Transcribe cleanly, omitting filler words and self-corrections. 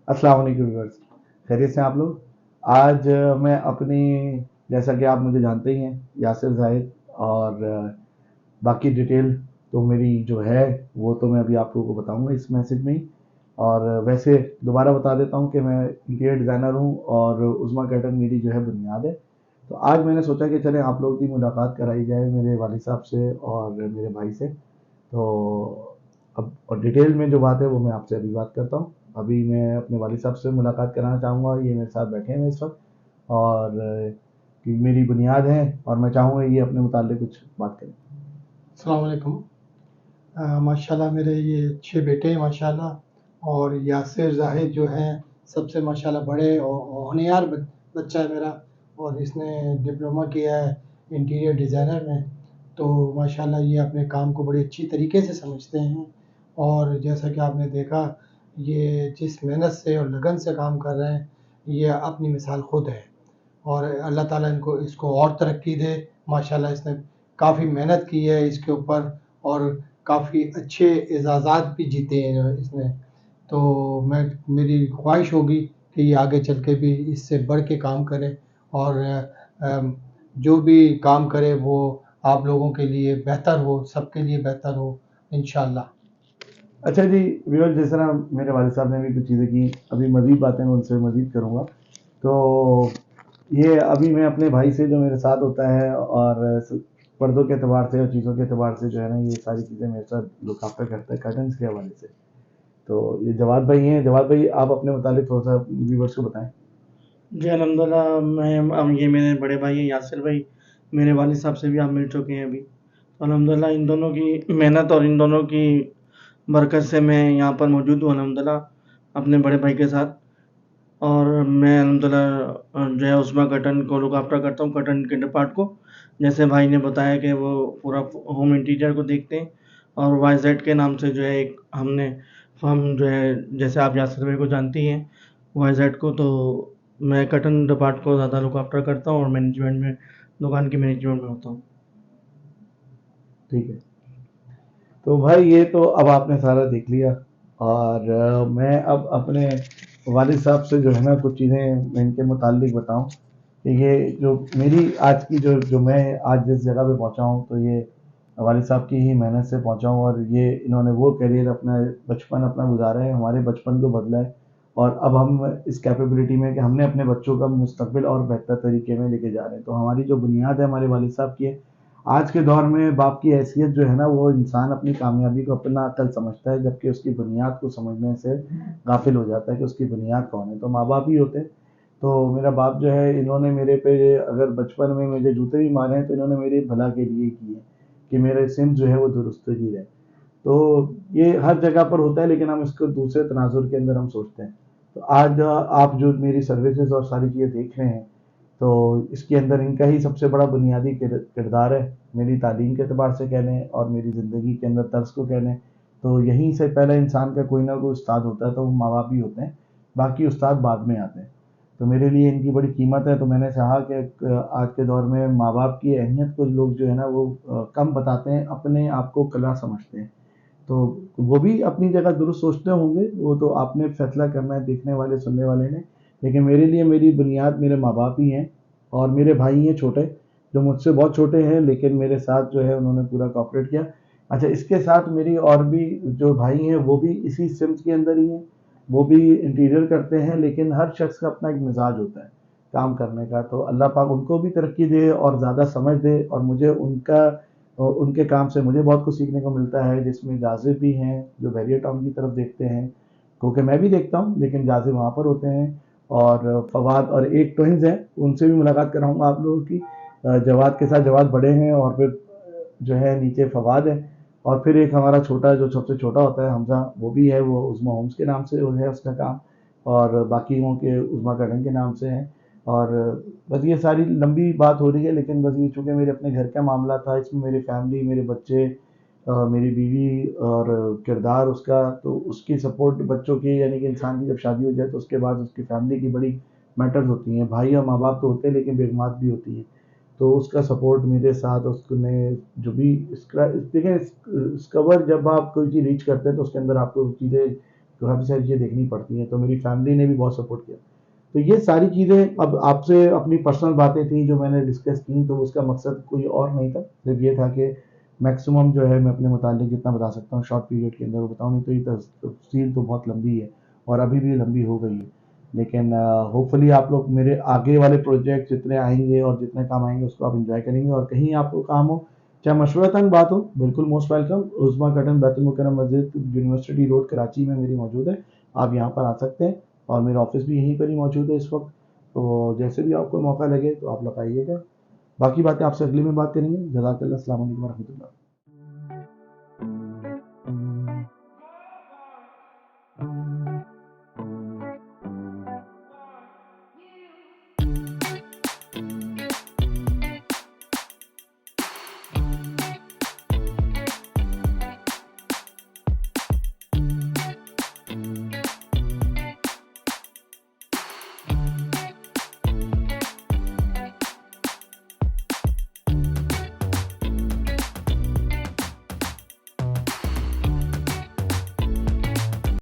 अस्सलाम वालेकुम व्यूअर्स, खैरियत से हैं आप लोग। आज मैं अपनी, जैसा कि आप मुझे जानते ही हैं, यासिर ज़ाहिद, और बाकी डिटेल तो मेरी जो है वो तो मैं अभी आप लोगों को बताऊंगा इस मैसेज में ही। और वैसे दोबारा बता देता हूं कि मैं इंटीरियर डिज़ाइनर हूं और उज़्मा कर्टन मेरी जो है बुनियाद है। तो आज मैंने सोचा कि चलें आप लोगों की मुलाकात कराई जाए मेरे वालिद साहब से और मेरे भाई से। तो अब और डिटेल में जो बात है वो मैं आपसे अभी बात करता हूँ। अभी मैं अपने वालिद साहब से मुलाकात कराना चाहूँगा, ये मेरे साथ बैठे हैं इस वक्त। और कि मेरी बुनियाद है और मैं चाहूँगा ये अपने मुताल्लिक कुछ बात करें। अस्सलाम वालेकुम। माशाल्लाह मेरे ये 6 बेटे हैं माशाल्लाह। और यासिर ज़ाहिद जो हैं सबसे माशाल्लाह बड़े और होनहार बच्चा है मेरा। और इसने डिप्लोमा किया है इंटीरियर डिज़ाइनर में। तो माशाल्लाह ये अपने काम को बड़ी अच्छी तरीके से समझते हैं। और जैसा कि आपने देखा, ये जिस मेहनत से और लगन से काम कर रहे हैं, ये अपनी मिसाल खुद है। और अल्लाह ताला इनको इसको और तरक्की दे। माशाल्लाह इसने काफ़ी मेहनत की है इसके ऊपर, और काफ़ी अच्छे एजाज़ात भी जीते हैं इसने। तो मैं मेरी ख्वाहिश होगी कि ये आगे चल के भी इससे बढ़ के काम करे, और जो भी काम करे वो आप लोगों के लिए बेहतर हो, सबके लिए बेहतर हो इंशाल्लाह। अच्छा जी व्यूअर, जिस तरह मेरे वालिद साहब ने भी कुछ चीज़ें की, अभी मज़ीद बातें मैं उनसे मज़ीद करूँगा। तो ये अभी मैं अपने भाई से जो मेरे साथ होता है और पर्दों के अतबार से और चीज़ों के अतबार से जो है ना ये सारी चीज़ें मेरे साथ लुक आफ्टर करता है कर्टन्स के हवाले से। तो ये जवाद भाई हैं। जवाद भाई, आप अपने मुतालिक थोड़ा सा व्यूवर्स को बताएं। जी अल्हम्दुलिल्लाह। ये मेरे बड़े भाई हैं यासिर भाई, मेरे वालिद साहब से भी आप मिल चुके हैं अभी। तो अल्हम्दुलिल्लाह इन दोनों की मेहनत और इन दोनों की बरकत से मैं यहाँ पर मौजूद हूँ अल्हम्दुलिल्लाह अपने बड़े भाई के साथ। और मैं अल्हम्दुलिल्लाह जो है उस्मा कर्टन को लुक आफ्टर करता हूँ, कर्टन के डिपार्ट को। जैसे भाई ने बताया कि वो पूरा होम इंटीरियर को देखते हैं। और वाई जेड के नाम से जो है एक हमने हम जो है, जैसे आप यासिर भाई को जानती हैं वाई जेड को, तो मैं कर्टन डिपार्ट को ज़्यादा लुक आफ्टर करता हूँ और मैनेजमेंट में, दुकान की मैनेजमेंट में होता हूँ। ठीक है। तो भाई ये तो अब आपने सारा देख लिया। और मैं अब अपने वालिद साहब से जो है ना कुछ चीज़ें मैं इनके मुतालिक बताऊं कि ये जो मेरी आज की जो जो मैं आज जिस जगह पे पहुंचा हूं, तो ये वालिद साहब की ही मेहनत से पहुंचा हूं। और ये इन्होंने वो करियर अपना बचपन अपना गुजारा है, हमारे बचपन को बदला है। और अब हम इस कैपेबिलिटी में कि हमने अपने बच्चों का मुस्तकबिल और बेहतर तरीके में लेके जा रहे हैं। तो हमारी जो बुनियाद है हमारे वालिद साहब की है। आज के दौर में बाप की हैसियत जो है ना, वो इंसान अपनी कामयाबी को अपना अकल समझता है, जबकि उसकी बुनियाद को समझने से गाफिल हो जाता है कि उसकी बुनियाद कौन है। तो माँ बाप ही होते हैं। तो मेरा बाप जो है, इन्होंने मेरे पे अगर बचपन में मुझे जूते भी मारे हैं तो इन्होंने मेरे भला के लिए किए कि मेरे सिम जो है वो दुरुस्तगी रहे। तो ये हर जगह पर होता है, लेकिन हम इसको दूसरे तनाजुर के अंदर हम सोचते हैं। तो आज आप जो मेरी सर्विसेज और सारी चीज़ें देख रहे हैं, तो इसके अंदर इनका ही सबसे बड़ा बुनियादी किरदार है। मेरी तालीम के अतबार से कह लें और मेरी ज़िंदगी के अंदर तर्ज को कह लें, तो यहीं से पहला इंसान का कोई ना कोई उस्ताद होता है, तो वो माँ बाप ही होते हैं। बाकी उस्ताद बाद में आते हैं। तो मेरे लिए इनकी बड़ी कीमत है। तो मैंने चाहा कि आज के दौर में माँ बाप की अहमियत को लोग जो है ना वो कम बताते हैं, अपने आप को कला समझते हैं। तो वो भी अपनी जगह दुरुस्त सोचते होंगे, वो तो आपने फैसला करना है, देखने वाले सुनने वाले ने। लेकिन मेरे लिए मेरी बुनियाद मेरे माँ बाप ही हैं। और मेरे भाई हैं छोटे, जो मुझसे बहुत छोटे हैं, लेकिन मेरे साथ जो है उन्होंने पूरा कॉपरेट किया। अच्छा, इसके साथ मेरी और भी जो भाई हैं वो भी इसी सिम्स के अंदर ही हैं। वो भी इंटीरियर करते हैं, लेकिन हर शख्स का अपना एक मिजाज होता है काम करने का। तो अल्लाह पाक उनको भी तरक्की दे और ज़्यादा समझ दे। और मुझे उनका और उनके काम से मुझे बहुत कुछ सीखने को मिलता है, जिसमें जाजिब भी हैं जो बैरियर टाउन की तरफ देखते हैं, क्योंकि मैं भी देखता हूँ लेकिन जाजिब वहाँ पर होते हैं। और फवाद और एक ट्विंस हैं, उनसे भी मुलाकात कराऊंगा आप लोगों की। जवाद के साथ जवाद बड़े हैं, और फिर जो है नीचे फवाद है। और फिर एक हमारा छोटा जो सबसे छोटा होता है हमजा, वो भी है, वो उज़्मा होम्स के नाम से है उसका काम। और बाकियों के उज़्मा गार्डन के नाम से हैं। और बस ये सारी लंबी बात हो रही है, लेकिन बस ये चूँकि मेरे अपने घर का मामला था, इसमें मेरी फैमिली, मेरे बच्चे, मेरी बीवी और किरदार उसका, तो उसकी सपोर्ट बच्चों की, यानी कि इंसान की जब शादी हो जाए तो उसके बाद उसकी फैमिली की बड़ी मैटर्स होती हैं। भाई और माँ बाप तो होते हैं, लेकिन बेगमात भी होती हैं। तो उसका सपोर्ट मेरे साथ उसने जो भी इसका देखिए, डिस्कवर जब आप कोई चीज़ रीच करते हैं तो उसके अंदर आपको चीज़ें تو کافی ساری چیزیں دیکھنی پڑتی ہیں، تو میری فیملی نے بھی بہت سپورٹ کیا. تو یہ ساری چیزیں اب آپ سے اپنی پرسنل باتیں تھیں جو میں نے ڈسکس کی، تو اس کا مقصد کوئی اور نہیں تھا، صرف یہ تھا کہ میکسیمم جو ہے میں اپنے متعلق جتنا بتا سکتا ہوں شارٹ پیریڈ کے اندر وہ بتاؤں. نہیں تو یہ تفصیل تو بہت لمبی ہے اور ابھی بھی لمبی ہو گئی ہے. لیکن ہوپ فلی آپ لوگ میرے آگے والے پروجیکٹ جتنے آئیں گے اور جتنے کام آئیں گے اس کو آپ انجوائے کریں گے. اور کہیں آپ کو کام ہو چاہے مشورتاً بات ہو، بالکل موسٹ ویلکم. عظما کٹن بیت المکرم مسجد یونیورسٹی روڈ کراچی میں میری موجود ہے، آپ یہاں پر آ سکتے ہیں اور میرا آفس بھی یہیں پر ہی موجود ہے اس وقت. تو جیسے بھی آپ کو موقع لگے تو آپ لوگ آئیے گا. باقی باتیں آپ سے اگلی میں بات کریں گے. جزاک اللہ. السلام علیکم ورحمۃ اللہ.